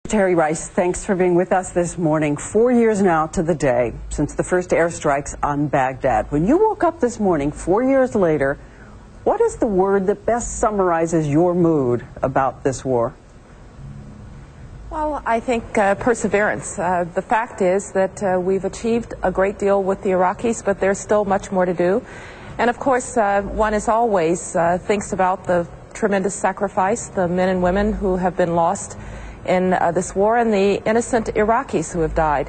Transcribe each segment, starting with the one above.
Secretary Rice, thanks for being with us this morning. 4 years now to the day since the first airstrikes on Baghdad. When you woke up this morning, 4 years later, what is the word that best summarizes your mood about this war? Well, I think perseverance. The fact is that we've achieved a great deal with the Iraqis, but there's still much more to do. And of course, one is always thinks about the tremendous sacrifice, the men and women who have been lost in this war, and the innocent Iraqis who have died.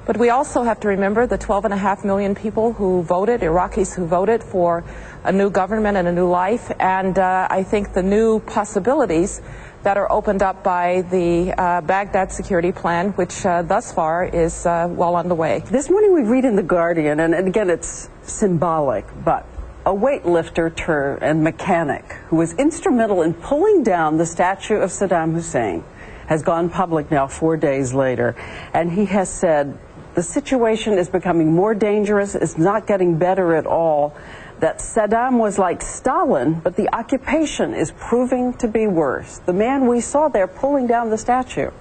But we also have to remember the 12.5 million people who voted, Iraqis who voted for a new government and a new life, and I think the new possibilities that are opened up by the Baghdad security plan, which thus far is well underway. This morning we read in The Guardian, and again it's symbolic, but a weightlifter and mechanic who was instrumental in pulling down the statue of Saddam Hussein has gone public now 4 days later, and he has said the situation is becoming more dangerous, it's not getting better at all, that Saddam was like Stalin, but the occupation is proving to be worse. The man we saw there pulling down the statue.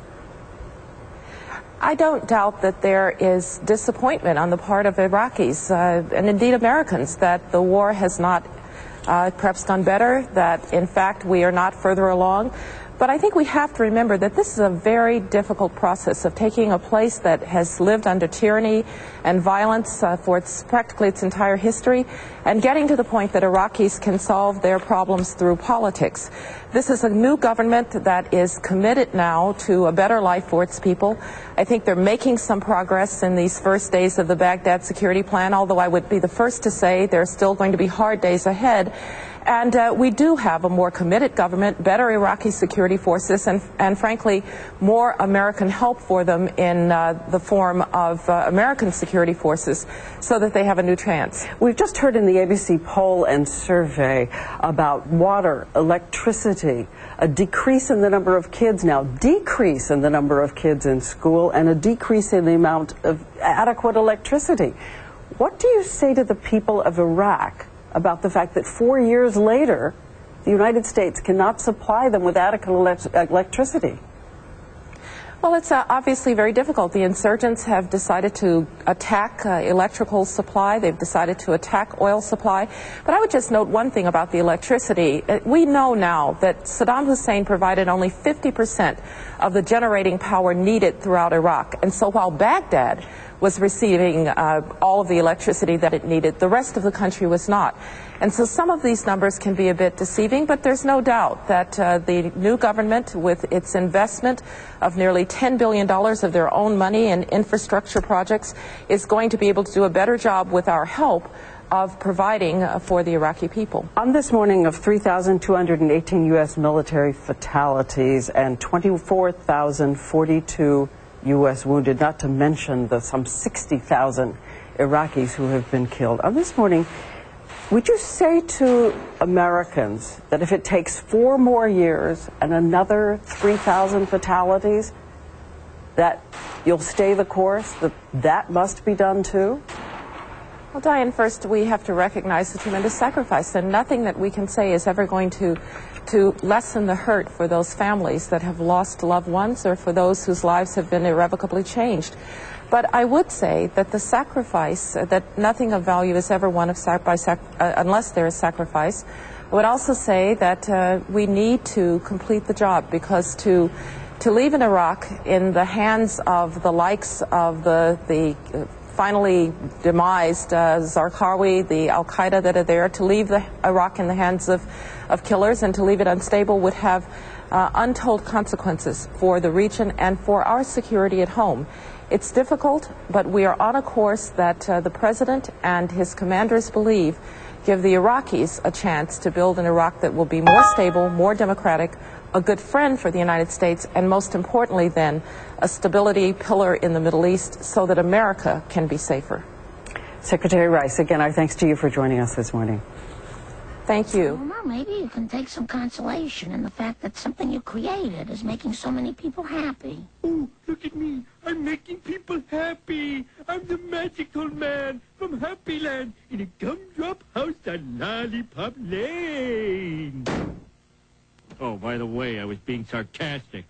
I don't doubt that there is disappointment on the part of Iraqis and indeed Americans that the war has not perhaps gone better, that in fact we are not further along. But I think we have to remember that this is a very difficult process of taking a place that has lived under tyranny and violence for practically its entire history and getting to the point that Iraqis can solve their problems through politics. This is a new government that is committed now to a better life for its people. I think they're making some progress in these first days of the Baghdad security plan, although I would be the first to say there are still going to be hard days ahead. And we do have a more committed government, better Iraqi security forces, and frankly, more American help for them in the form of American security forces so that they have a new chance. We've just heard in the ABC poll and survey about water, electricity, a decrease in the number of kids now, decrease in the number of kids in school, and a decrease in the amount of adequate electricity. What do you say to the people of Iraq about the fact that 4 years later, the United States cannot supply them with adequate electricity? Well, it's obviously very difficult. The insurgents have decided to attack electrical supply. They've decided to attack oil supply. But I would just note one thing about the electricity. We know now that Saddam Hussein provided only 50% of the generating power needed throughout Iraq. And so while Baghdad was receiving all of the electricity that it needed, the rest of the country was not. And so some of these numbers can be a bit deceiving, but there's no doubt that the new government, with its investment of nearly $10 billion of their own money in infrastructure projects, is going to be able to do a better job with our help of providing for the Iraqi people. On this morning of 3,218 U.S. military fatalities and 24,042 U.S. wounded, not to mention the some 60,000 Iraqis who have been killed. On this morning, would you say to Americans that if it takes 4 more years and another 3,000 fatalities, that you'll stay the course, that that must be done too? Well, Diane, first we have to recognize the tremendous sacrifice, and nothing that we can say is ever going to lessen the hurt for those families that have lost loved ones or for those whose lives have been irrevocably changed. But I would say that the sacrifice, that nothing of value is ever won unless there is sacrifice. I would also say that we need to complete the job, because to leave in Iraq in the hands of the likes of the finally demised Zarqawi, the al-Qaeda that are there, to leave Iraq in the hands of killers and to leave it unstable would have untold consequences for the region and for our security at home. It's difficult, but we are on a course that the President and his commanders believe give the Iraqis a chance to build an Iraq that will be more stable, more democratic, a good friend for the United States, and most importantly then, a stability pillar in the Middle East so that America can be safer. Secretary Rice, again, our thanks to you for joining us this morning. Thank you. Well, maybe you can take some consolation in the fact that something you created is making so many people happy. Oh, look at me. I'm making people happy. I'm the magical man from Happy Land in a gumdrop house on Lollipop Lane. Oh, by the way, I was being sarcastic.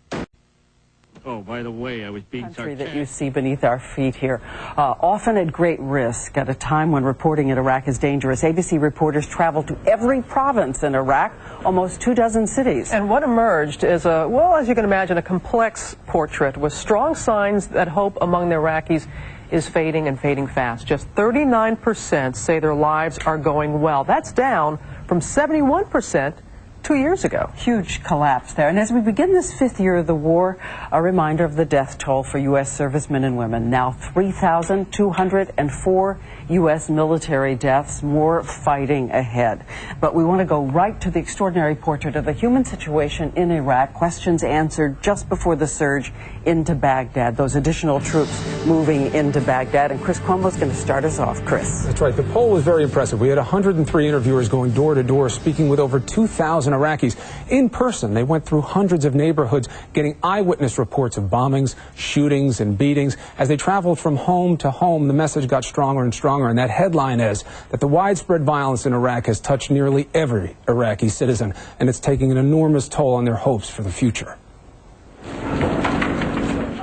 Oh, by the way, I was being Country sarcastic. that you see beneath our feet here, often at great risk at a time when reporting in Iraq is dangerous. ABC reporters traveled to every province in Iraq, almost 24 cities. And what emerged is well, as you can imagine, a complex portrait with strong signs that hope among the Iraqis is fading and fading fast. Just 39% say their lives are going well. That's down from 71% 2 years ago. Huge collapse there. And as we begin this 5th year of the war, a reminder of the death toll for U.S. servicemen and women. Now 3,204 U.S. military deaths, more fighting ahead. But we want to go right to the extraordinary portrait of the human situation in Iraq. Questions answered just before the surge into Baghdad. Those additional troops moving into Baghdad. And Chris Cuomo's going to start us off. Chris. That's right. The poll was very impressive. We had 103 interviewers going door to door, speaking with over 2,000 Iraqis in person. They went through hundreds of neighborhoods, getting eyewitness reports of bombings, shootings, and beatings. As they traveled from home to home, the message got stronger and stronger. And that headline is that the widespread violence in Iraq has touched nearly every Iraqi citizen, and it's taking an enormous toll on their hopes for the future.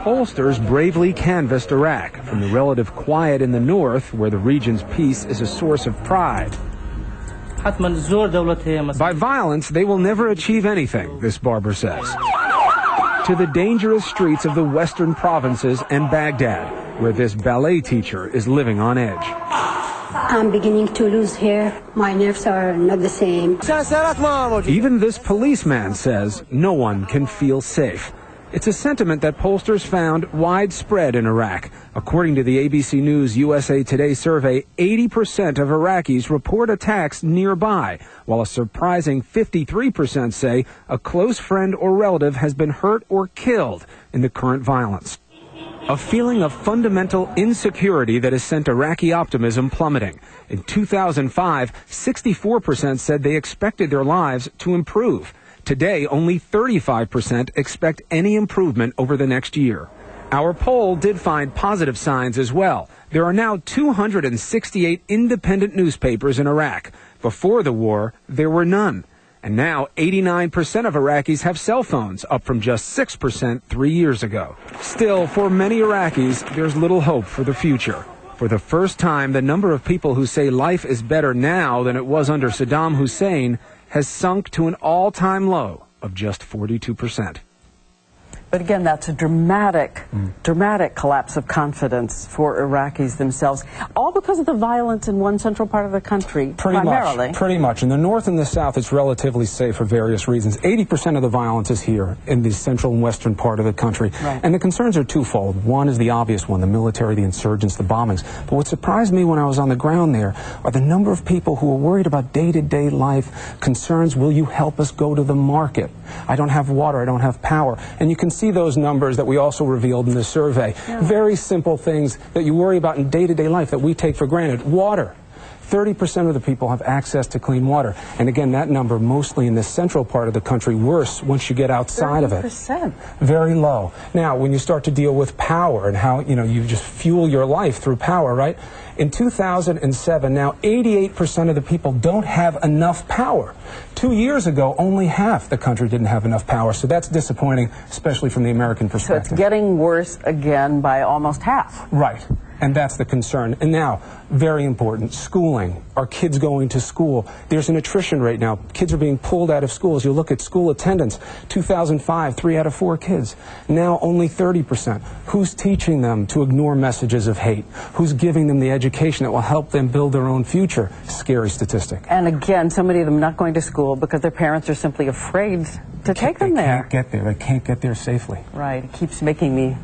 Pollsters bravely canvassed Iraq, from the relative quiet in the north, where the region's peace is a source of pride. By violence, they will never achieve anything, this barber says. To the dangerous streets of the western provinces and Baghdad, where this ballet teacher is living on edge. I'm beginning to lose hair. My nerves are not the same. Even this policeman says no one can feel safe. It's a sentiment that pollsters found widespread in Iraq. According to the ABC News USA Today survey, 80% of Iraqis report attacks nearby, while a surprising 53% say a close friend or relative has been hurt or killed in the current violence. A feeling of fundamental insecurity that has sent Iraqi optimism plummeting. In 2005, 64% said they expected their lives to improve. Today, only 35% expect any improvement over the next year. Our poll did find positive signs as well. There are now 268 independent newspapers in Iraq. Before the war, there were none. And now 89% of Iraqis have cell phones, up from just 6% 3 years ago. Still, for many Iraqis, there's little hope for the future. For the first time, the number of people who say life is better now than it was under Saddam Hussein has sunk to an all-time low of just 42%. But again, that's a dramatic collapse of confidence for Iraqis themselves, all because of the violence in one central part of the country, primarily. Pretty much. In the north and the south, it's relatively safe for various reasons. 80% of the violence is here in the central and western part of the country. Right. And the concerns are twofold. One is the obvious one, the military, the insurgents, the bombings. But what surprised me when I was on the ground there are the number of people who are worried about day-to-day life concerns. Will you help us go to the market? I don't have water, I don't have power. And you can see those numbers that we also revealed in the survey. Yeah. Very simple things that you worry about in day-to-day life that we take for granted. Water. 30% of the people have access to clean water. And again, that number mostly in the central part of the country, worse once you get outside 30%. of it. Very low. Now, when you start to deal with power and how, you just fuel your life through power, right? In 2007, now 88% of the people don't have enough power. 2 years ago, only half the country didn't have enough power. So that's disappointing, especially from the American perspective. So it's getting worse again by almost half. Right. And that's the concern. And now, very important, schooling. Are kids going to school? There's an attrition rate now. Kids are being pulled out of schools. You look at school attendance, 2005, 3 out of 4 kids. Now only 30%. Who's teaching them to ignore messages of hate? Who's giving them the education that will help them build their own future? Scary statistic. And again, so many of them not going to school because their parents are simply afraid to take them there. They can't get there. They can't get there safely. Right. It keeps making me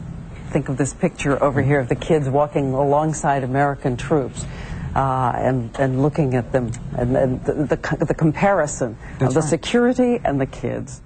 think of this picture over here of the kids walking alongside American troops and looking at them and the comparison of the security and the kids.